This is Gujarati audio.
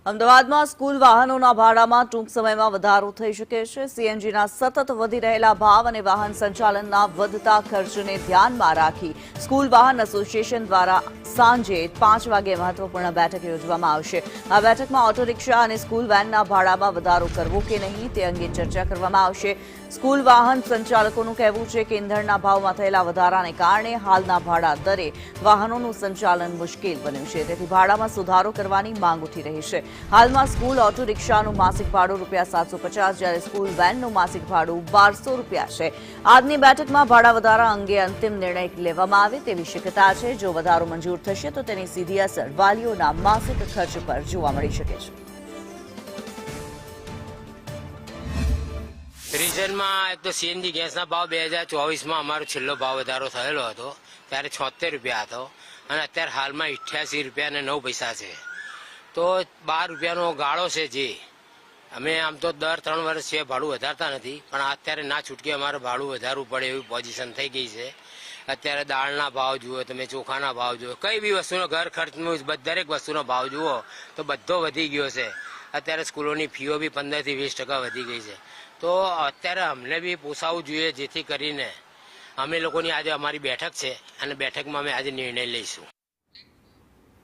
અમદાવાદમાં સ્કૂલ વાહનોના ભાડામાં ટૂંક સમયમાં વધારો થઈ શકે છે। સીએનજીના સતત વધી રહેલા ભાવ અને વાહન સંચાલનના વધતા ખર્ચને ધ્યાનમાં રાખી સ્કૂલ વાહન એસોસિએશન દ્વારા સાંજે 5 વાગે મહત્વપૂર્ણ બેઠક યોજવામાં આવશે। આ બેઠકમાં ઓટો રિક્ષા અને સ્કૂલ વેનના ભાડામાં વધારો કરવો કે નહીં તે અંગે ચર્ચા કરવામાં આવશે। સ્કૂલ વાહન સંચાલકોનું કહેવું છે કે ઇંધણના ભાવમાં થયેલા વધારાને કારણે હાલના ભાડા દરે વાહનોનું સંચાલન મુશ્કેલ બન્યું છે, તેથી ભાડામાં સુધારો કરવાની માંગ ઉઠી રહી છે। હાલમાં સ્કૂલ ઓટો રિક્ષાનું માસિક ભાડું ₹750 જ્યારે સ્કૂલ વેનનું માસિક ભાડું ₹1200 છે। આજની બેઠકમાં ભાડા વધારા અંગે અંતિમ નિર્ણય લેવામાં આવે તેવી શક્યતા છે। જો વધારો મંજૂર થશે તો તેની સીધી અસર વાલીઓના માસિક ખર્ચ પર જોવા મળી શકે છે। રીઝનમાં એક તો સીએનજી ગેસના ભાવ 2024માં અમારો છેલ્લો ભાવ વધારો થયેલો હતો ત્યારે ₹76 હતો અને અત્યારે હાલમાં ₹88.09 છે। તો ₹12નો ગાળો છે। જે અમે આમ તો દર 3 વર્ષ છે ભાડું વધારતા નથી, પણ અત્યારે ના છૂટકે અમારે ભાડું વધારવું પડે એવી પોઝિશન થઈ ગઈ છે। અત્યારે દાળના ભાવ જુઓ, તમે ચોખાના ભાવ જુઓ, કઈ બી વસ્તુનો ઘર ખર્ચનું દરેક વસ્તુનો ભાવ જુઓ તો બધો વધી ગયો છે। અત્યારે સ્કૂલોની ફીઓ બી 15થી 20% વધી ગઈ છે। તો અત્યારે અમને બી પોસાવવું જોઈએ, જેથી કરીને અમે લોકોની આજે અમારી બેઠક છે અને બેઠકમાં અમે આજે નિર્ણય લઈશું।